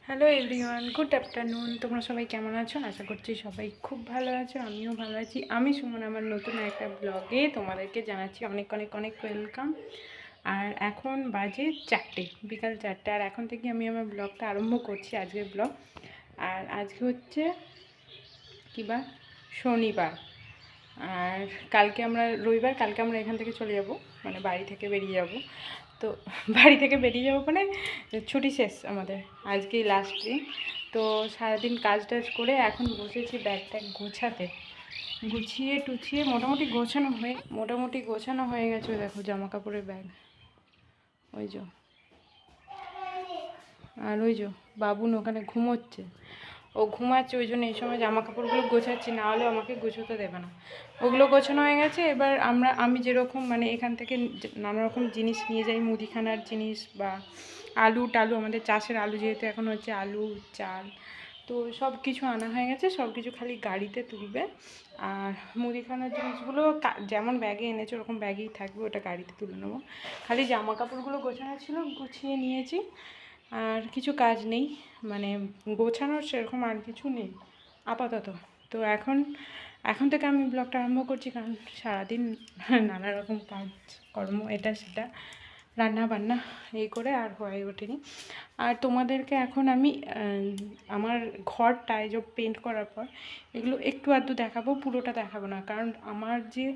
Hello everyone, good afternoon. তোমরা সবাই কেমন আছো? আশা করছি সবাই খুব ভালো আছো, আমিও ভালো আছি। আমি সুমন, আমার নতুন একটা ব্লগে তোমাদেরকে জানাচ্ছি অনেক অনেক অনেক ওয়েলকাম। আর এখন বাজে 4টে, বিকাল 4টে। আর এখন থেকে আমি আমার ব্লগটা আরম্ভ করছি, আজকের ব্লগ। আর আজকে হচ্ছে কিবার, শনিবার। আর কালকে আমরা রবিবার, কালকে আমরা এখান থেকে চলে যাব, মানে বাড়ি থেকে বেরিয়ে যাব। তো বাড়ি থেকে বেরিয়ে যাবো মানে ছুটি শেষ আমাদের, আজকেই লাস্ট দিন। তো সারাদিন কাজ টাজ করে এখন বসেছি ব্যাগটা গোছাতে। গুছিয়ে টুছিয়ে মোটামুটি গোছানো হয়ে গেছে। দেখো জামা কাপড়ের ব্যাগ, ওই যে। আর ওই যে বাবুন ওখানে ঘুমোচ্ছে, ও ঘুমাচ্ছে, ওই জন্য এই সময় জামা কাপড়গুলো গোছাচ্ছি, না হলে আমাকে গোছাতে দেবে না। ওগুলো গোছানো হয়ে গেছে। এবার আমি যেরকম মানে এখান থেকে নানা রকম জিনিস নিয়ে যাই, মুদিখানার জিনিস বা আলু টালু, আমাদের চাষের আলু যেহেতু এখন হচ্ছে, আলু চাল, তো সব কিছু আনা হয়ে গেছে। সব কিছু খালি গাড়িতে তুলবে। আর মুদিখানার জিনিসগুলো যেমন ব্যাগে এনেছে ওরকম ব্যাগেই থাকবে, ওটা গাড়িতে তুলে নেবো। খালি জামা কাপড়গুলো গোছানো ছিল, গুছিয়ে নিয়েছি। আর কিছু কাজ নেই, মানে গোছানোর সেরকম আর কিছু নেই আপাতত। তো এখন থেকে আমি ব্লগটা আরম্ভ করছি, কারণ সারাদিন নানা রকম কাজ কর্ম, এটা সেটা, রান্না বান্না এই করে আর হয়ে ওঠেনি। আর তোমাদেরকে এখন আমি আমার ঘরটা এই যে পেন্ট করার পর এগুলো একটু আধটু দেখাবো, পুরোটা দেখাবো না। কারণ আমার যে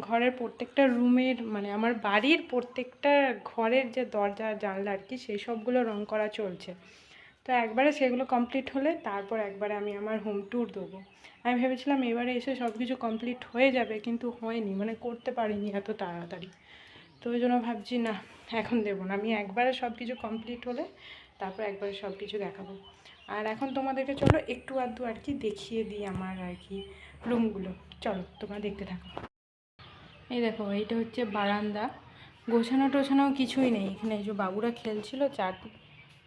ঘরের প্রত্যেকটা রুমের, মানে আমার বাড়ির প্রত্যেকটা ঘরের যে দরজা জানলা আর কি, সেই সবগুলো রং করা চলছে। তো একবারে সেগুলো কমপ্লিট হলে তারপর একবারে আমি আমার হোম ট্যুর দেবো। আমি ভেবেছিলাম এবারে এসে সব কিছু কমপ্লিট হয়ে যাবে, কিন্তু হয়নি, মানে করতে পারিনি এত তাড়াতাড়ি। তো ওই জন্য ভাবছি না, এখন দেবো না, আমি একবারে সব কিছু কমপ্লিট হলে তারপর একবারে সব কিছু দেখাবো। আর এখন তোমাদেরকে চলো একটু আধটু আর কি দেখিয়ে দিই আমার আর কি রুমগুলো। চলো তোমরা দেখতে থাকো। এই দেখো, এইটা হচ্ছে বারান্দা। গোছানো টোছানো কিছুই নেই এখানে। এই যে বাবুরা খেলছিল, চারদিক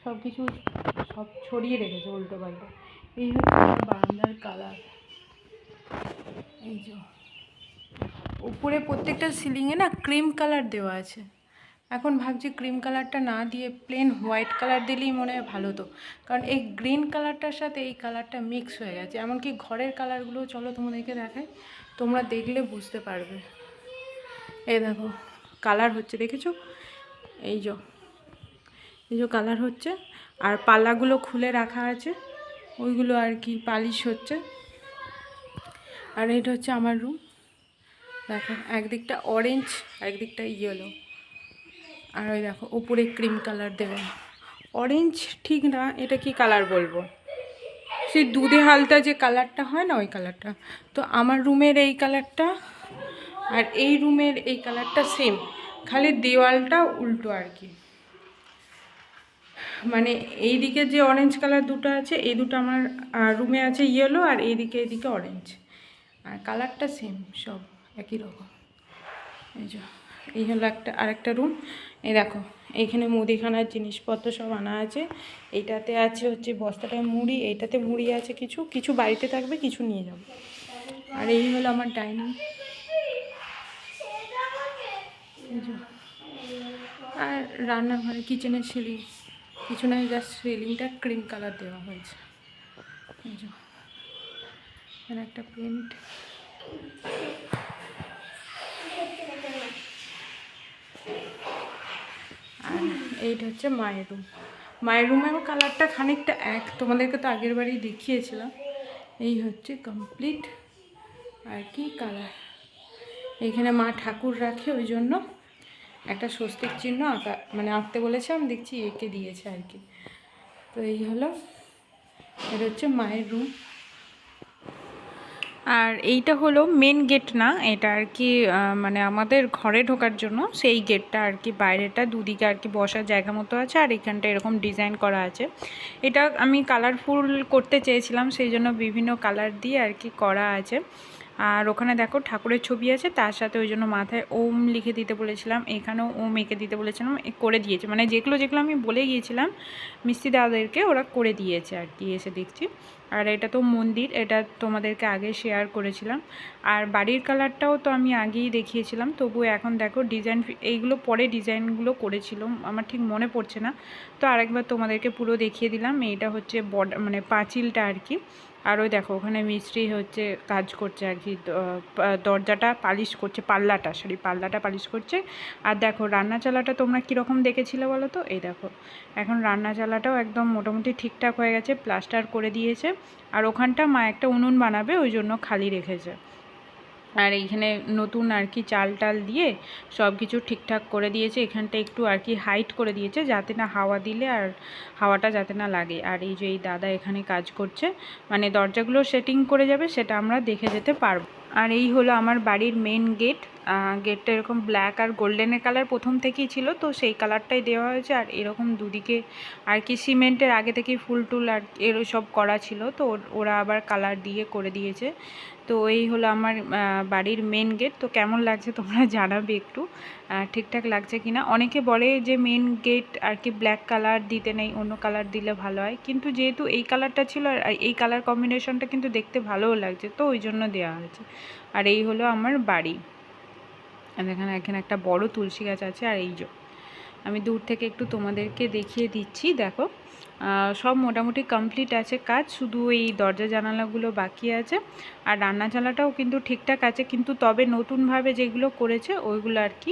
সব কিছু সব ছড়িয়ে রেখেছে উল্টো পাল্টা। এই হচ্ছে আমার বারান্দার কালার। এই যে উপরে প্রত্যেকটা সিলিংয়ে না ক্রিম কালার দেওয়া আছে। এখন ভাবছি ক্রিম কালারটা না দিয়ে প্লেন হোয়াইট কালার দিলেই মনে হয় ভালো হতো। কারণ এই গ্রিন কালারটার সাথে এই কালারটা মিক্স হয়ে গেছে। এমনকি ঘরের কালারগুলো চলো তোমাদেরকে দেখাই, তোমরা দেখলে বুঝতে পারবে। এই দেখো কালার হচ্ছে, দেখেছো? এই যে কালার হচ্ছে। আর পাল্লাগুলো খুলে রাখা আছে, ওইগুলো আর কি পালিশ হচ্ছে। আর এটা হচ্ছে আমার রুম। দেখো একদিকটা অরেঞ্জ, একদিকটা ইয়েলো। আর ওই দেখো উপরে ক্রিম কালার দেওয়া। অরেঞ্জ ঠিক না, এটা কি কালার বলবো, সেই দুধে হালতা যে কালারটা হয় না, ওই কালারটা। তো আমার রুমের এই কালারটা আর এই রুমের এই কালারটা সেম, খালি দেওয়ালটা উল্টো আর কি। মানে এই দিকে যে অরেঞ্জ কালার দুটো আছে, এই দুটো আমার রুমে আছে ইয়েলো, আর এইদিকে অরেঞ্জ। আর কালারটা সেম, সব একই রকম। এই হলো আরেকটা রুম। এই দেখো এইখানে মুদিখানার জিনিসপত্র সব আনা আছে। এইটাতে আছে হচ্ছে বস্তাটায় মুড়ি, এইটাতে মুড়ি আছে, কিছু কিছু বাড়িতে থাকবে, কিছু নিয়ে যাব। আর এই হলো আমার ডাইনিং। আর রান্নাঘরে কিচেনের সিলিং, কিছু নয়, জাস্ট সিলিংটা ক্রিম কালার দেওয়া হয়েছে। এই যে এখানে একটা পেন্ট। আর এইটা হচ্ছে মায়ের রুম। মায়ের রুমের কালারটা খানিকটা এক, তোমাদেরকে তো আগের বারেই দেখিয়েছিলাম। এই হচ্ছে কমপ্লিট আর কি কালার। এইখানে মা ঠাকুর রাখে, ওই জন্য একটা স্বস্তিক চিহ্ন আঁকা, মানে আঁকতে বলেছিলাম, দেখছি এঁকে দিয়েছে আর কি। তো এই হলো, এটা হচ্ছে মায়ের রুম। আর এইটা হলো মেন গেট না, এটা আর কি মানে আমাদের ঘরে ঢোকার জন্য সেই গেটটা আর কি। বাইরেটা দুদিকে আর কি বসার জায়গা মতো আছে, আর এখানটা এরকম ডিজাইন করা আছে। এটা আমি কালারফুল করতে চেয়েছিলাম, সেই জন্য বিভিন্ন কালার দিয়ে আর কি করা আছে। আর ওখানে দেখো ঠাকুরের ছবি আছে, তার সাথে ওই জন্য মাথায় ওম লিখে দিতে বলেছিলাম, এখানেও ওম এঁকে দিতে বলেছিলাম, করে দিয়েছে। মানে যেগুলো আমি বলে গিয়েছিলাম মিস্ত্রি দাদাদেরকে, ওরা করে দিয়েছে আর কি, এসে দেখছি। আর এটা তো মন্দির, এটা তোমাদেরকে আগে শেয়ার করেছিলাম। আর বাড়ির কালারটাও তো আমি আগেই দেখিয়েছিলাম, তবু এখন দেখো ডিজাইন, এইগুলো পরে ডিজাইনগুলো করেছিলাম, আমার ঠিক মনে পড়ছে না, তো আরেকবার তোমাদেরকে পুরো দেখিয়ে দিলাম। এইটা হচ্ছে মানে পাঁচিলটা আর কি। আর ওই দেখো ওখানে মিস্ত্রি হচ্ছে কাজ করছে আর কি, দরজাটা পালিশ করছে, পাল্লাটা পালিশ করছে। আর দেখো রান্না চালাটা তোমরা কীরকম দেখেছিলে বলো তো, এই দেখো এখন রান্না চালাটাও একদম মোটামুটি ঠিকঠাক হয়ে গেছে, প্লাস্টার করে দিয়েছে। আর ওখানটা মা একটা উনুন বানাবে, ওই জন্য খালি রেখেছে। আর এইখানে নতুন আর কি চাল টাল দিয়ে সব কিছু ঠিকঠাক করে দিয়েছে। এখানটা একটু আর কি হাইট করে দিয়েছে, যাতে না হাওয়া দিলে আর হাওয়াটা যাতে না লাগে। আর এই যে এই দাদা এখানে কাজ করছে, মানে দরজাগুলো সেটিং করে যাবে, সেটা আমরা দেখে যেতে পারবো। আর এই হলো আমার বাড়ির মেন গেট। গেটটা এরকম ব্ল্যাক আর গোল্ডেনের কালার প্রথম থেকেই ছিল, তো সেই কালারটাই দেওয়া হয়েছে। আর এরকম দুদিকে আর কি সিমেন্টের আগে থেকেই ফুল টুল আর সব করা ছিল, তো ওরা আবার কালার দিয়ে করে দিয়েছে। তো এই হলো আমার বাড়ির মেন গেট। তো কেমন লাগছে তোমরা জানাবে একটু, ঠিকঠাক লাগছে কি না। অনেকে বলে যে মেন গেট আর কি ব্ল্যাক কালার দিতে নেই, অন্য কালার দিলে ভালো হয়, কিন্তু যেহেতু এই কালারটা ছিল আর এই কালার কম্বিনেশনটা কিন্তু দেখতে ভালোও লাগছে, তো ওই জন্য দেওয়া হয়েছে। আর এই হলো আমার বাড়ি। এখানে একটা বড় তুলসী গাছ আছে। আর এই যে আমি দূর থেকে একটু তোমাদেরকে দেখিয়ে দিচ্ছি, দেখো সব মোটামুটি কমপ্লিট আছে কাজ, শুধু এই দরজা জানালাগুলো বাকি আছে। আর রান্না চালাটাও কিন্তু ঠিকঠাক আছে, কিন্তু তবে নতুনভাবে যেগুলো করেছে ওইগুলো আর কি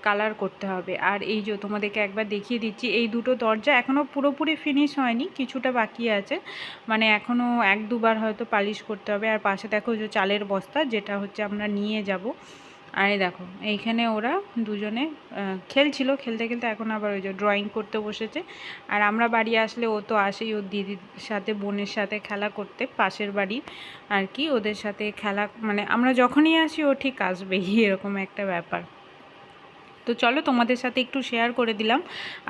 কালার করতে হবে। আর এই যে তোমাদেরকে একবার দেখিয়ে দিচ্ছি, এই দুটো দরজা এখনও পুরোপুরি ফিনিশ হয়নি, কিছুটা বাকি আছে, মানে এখনও 1-2 বার হয়তো পালিশ করতে হবে। আর পাশে দেখো যে চালের বস্তা, যেটা হচ্ছে আমরা নিয়ে যাব। আর এই দেখো এইখানে ওরা দুজনে খেলছিল, খেলতে খেলতে এখন আবার ওই যে ড্রয়িং করতে বসেছে। আর আমরা বাড়ি আসলে ও তো আসেই ওর দিদির সাথে বোনের সাথে খেলা করতে, পাশের বাড়ি আর কি, ওদের সাথে খেলা, মানে আমরা যখনই আসি ও ঠিক আসবেই, এরকম একটা ব্যাপার। তো চলো তোমাদের সাথে একটু শেয়ার করে দিলাম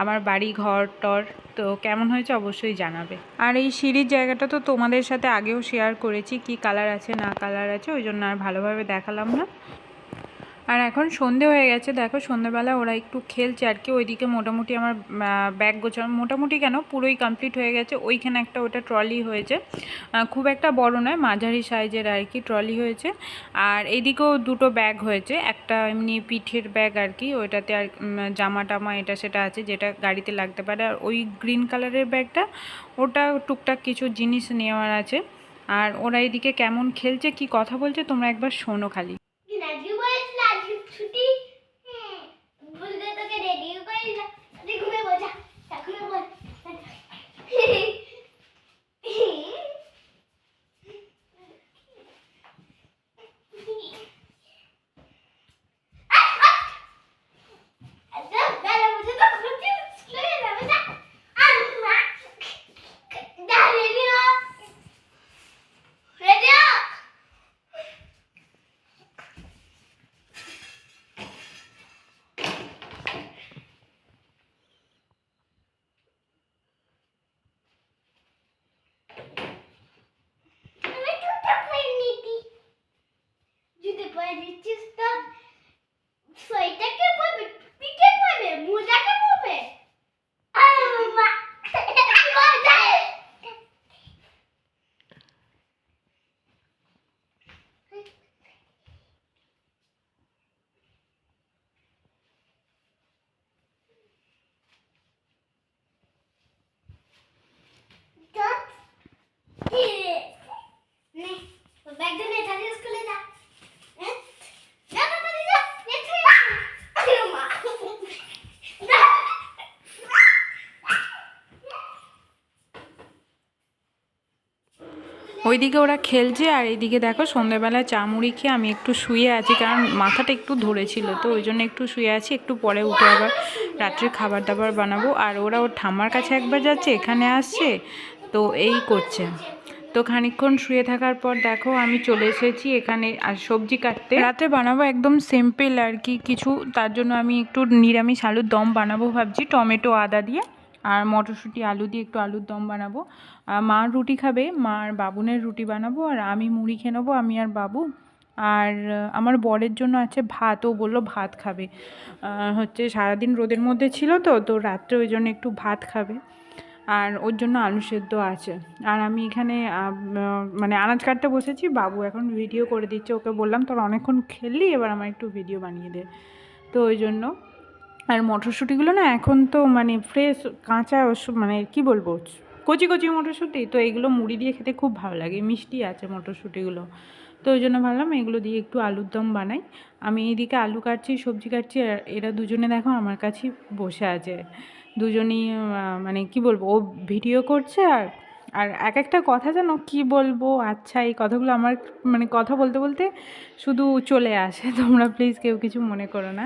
আমার বাড়ি ঘর টর, তো কেমন হয়েছে অবশ্যই জানাবে। আর এই সিঁড়ির জায়গাটা তো তোমাদের সাথে আগেও শেয়ার করেছি, কি কালার আছে না কালার আছে, ওই জন্য আর ভালোভাবে দেখালাম না। আর এখন সন্ধে হয়ে গেছে, দেখো সন্ধ্যেবেলা ওরা একটু খেলছে আর কি। ওইদিকে মোটামুটি আমার ব্যাগ গোছানো, মোটামুটি কেন পুরোই কমপ্লিট হয়ে গেছে। ওইখানে একটা ওটা ট্রলি হয়েছে, খুব একটা বড় নয়, মাঝারি সাইজের আর কি ট্রলি হয়েছে। আর এইদিকেও দুটো ব্যাগ হয়েছে, একটা এমনি পিঠের ব্যাগ আর কি, ওইটাতে আর জামা টামা এটা সেটা আছে, যেটা গাড়িতে লাগতে পারে। আর ওই গ্রিন কালারের ব্যাগটা, ওটা টুকটাক কিছু জিনিস নেওয়ার আছে। আর ওরা এদিকে কেমন খেলছে, কি কথা বলছে তোমরা একবার শোনো খালি। ছুটি বলতে তোকে রেডিও করে দিলাম, তুই ঘুরে বোঝা এখন বল। ওইদিকে ওরা খেলছে, আর এইদিকে দেখো সন্ধ্যেবেলা চা মুড়ি খেয়ে আমি একটু শুয়ে আছি, কারণ মাথাটা একটু ধরেছিল, তো ওই জন্য একটু শুয়ে আছি। একটু পরে উঠে আবার রাত্রে খাবার দাবার বানাবো। আর ওরা ওর ঠাম্মার কাছে একবার যাচ্ছে, এখানে আসছে, তো এই করছে। তো খানিকক্ষণ শুয়ে থাকার পর দেখো আমি চলে এসেছি এখানে আর সবজি কাটতে। রাতে বানাবো একদম সিম্পল আর কি কিছু, তার জন্য আমি একটু নিরামিষ আলুর দম বানাবো ভাবছি, টমেটো আদা দিয়ে আর মটরশুঁটি আলু দিয়ে একটু আলুর দম বানাবো। মা রুটি খাবে, মা আর বাবুনের রুটি বানাবো, আর আমি মুড়ি খেয়ে নেবো, আমি আর বাবু। আর আমার বরের জন্য আছে ভাত, ও বললো ভাত খাবে, হচ্ছে সারাদিন রোদের মধ্যে ছিল তো রাত্রে ওই জন্য একটু ভাত খাবে। আর ওর জন্য আলু সেদ্ধ আছে। আর আমি এখানে মানে আনাজ কাটতে বসেছি, বাবু এখন ভিডিও করে দিচ্ছে। ওকে বললাম তোর অনেকক্ষণ খেললি, এবার আমার একটু ভিডিও বানিয়ে দে। তো ওই জন্য। আর মটরশুঁটিগুলো না এখন তো মানে ফ্রেশ কাঁচা, মানে কি বলবো, কচি কচি মটরশুঁটি, তো এগুলো মুড়ি দিয়ে খেতে খুব ভালো লাগে, মিষ্টি আছে মটরশুঁটিগুলো। তো ওই জন্য ভাবলাম এগুলো দিয়ে একটু আলুর দম বানাই। আমি এইদিকে আলু কাটছি, সবজি কাটছি, আর এরা দুজনে দেখো আমার কাছেই বসে আছে। দুজনই মানে কি বলবো, ও ভিডিও করছে, আর আর এক একটা কথা যেন কি বলবো, আচ্ছা এই কথাগুলো আমার মানে কথা বলতে বলতে শুধু চলে আসে। তোমরা প্লিজ কেউ কিছু মনে করো না।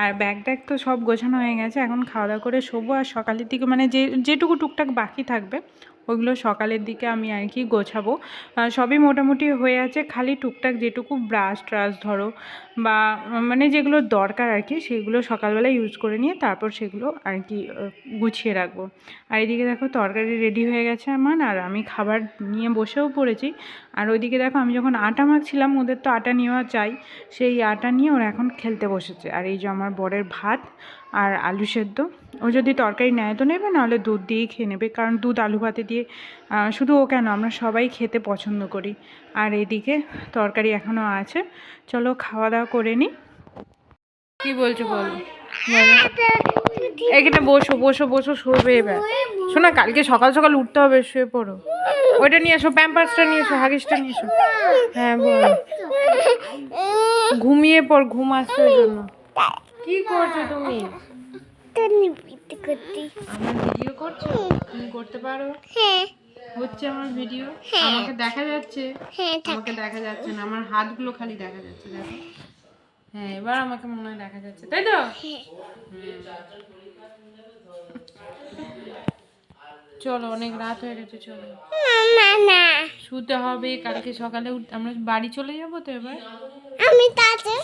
আর ব্যাগ ট্যাগ তো সব গোছানো হয়ে গেছে, এখন খাওয়া দাওয়া করে শোবো। আর সকালের দিকে মানে যেটুকু টুকটাক বাকি থাকবে ওইগুলো সকালের দিকে আমি আর কি গোছাবো। সবই মোটামুটি হয়ে আছে, খালি টুকটাক যেটুকু ব্রাশ ট্রাশ ধরো বা মানে যেগুলো দরকার আর কি, সেগুলো সকালবেলা ইউজ করে নিয়ে তারপর সেগুলো আর কি গুছিয়ে রাখবো। আর এদিকে দেখো তরকারি রেডি হয়ে গেছে আমার, আর আমি খাবার নিয়ে বসেও পড়েছি। আর ওইদিকে দেখো আমি যখন আটা মাখছিলাম, ওদের তো আটা নেওয়া চাই, সেই আটা নিয়ে ওরা এখন খেলতে বসেছে। আর এই যে আমার বরের ভাত আর আলু সেদ্ধ, ও যদি তরকারি নেয় তো নেবে, নাহলে দুধ দিয়েই খেয়ে নেবে, কারণ দুধ আলু ভাতে দিয়ে শুধু ও কেন, আমরা সবাই খেতে পছন্দ করি। আর এদিকে তরকারি এখনও আছে, চলো খাওয়া দাওয়া করে নিই। কি বলছো বলো? এখানে বসো বসো বসো, শোবে এবার। শোনা, কালকে সকাল সকাল উঠতে হবে, শুয়ে পড়ো। ওইটা নিয়ে এসো, প্যাম্পার্সটা নিয়ে এসো, হাগিসটা নিয়ে এসো। হ্যাঁ বলো। ঘুমিয়ে পড়, ঘুম আসছে ওই জন্য। কি করছো তুমি? আমার ভিডিও করছো? তুমি করতে পারো? হচ্ছে আমার ভিডিও, আমাকে দেখা যাচ্ছে? আমাকে দেখা যাচ্ছে না, আমার হাতগুলো খালি দেখা যাচ্ছে, দেখো। হ্যাঁ এবার আমাকে মনে হয় দেখা যাচ্ছে, তাই তো? চলো, অনেক রাত হয়ে গেছে, চলো শুতে হবে, কালকে সকালে আমরা বাড়ি চলে যাবো তো এবার। আমি তাতে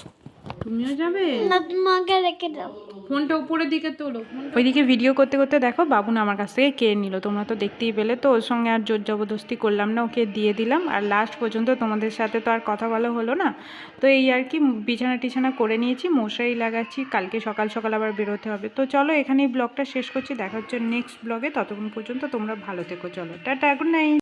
তুমিও যাবে? তোমাকে রেখে দাও। ফোনটা উপরের দিকে তোলো। ওইদিকে ভিডিও করতে করতে দেখো বাবু না আমার কাছ থেকে কেড়ে নিল, তোমরা তো দেখতেই পেলে। তো ওর সঙ্গে আর জোর জবরদস্তি করলাম না, ওকে দিয়ে দিলাম। আর লাস্ট পর্যন্ত তোমাদের সাথে তো আর কথা বলা হলো না, তো এই আর কি বিছানা টিছানা করে নিয়েছি, মশারি লাগাচ্ছি, কালকে সকাল সকাল আবার বেরোতে হবে। তো চলো এখানেই ব্লগটা শেষ করছি, দেখা হচ্ছে নেক্সট ব্লগে, ততক্ষণ পর্যন্ত তোমরা ভালো থেকো, চলো টাটা, গুড নাইট।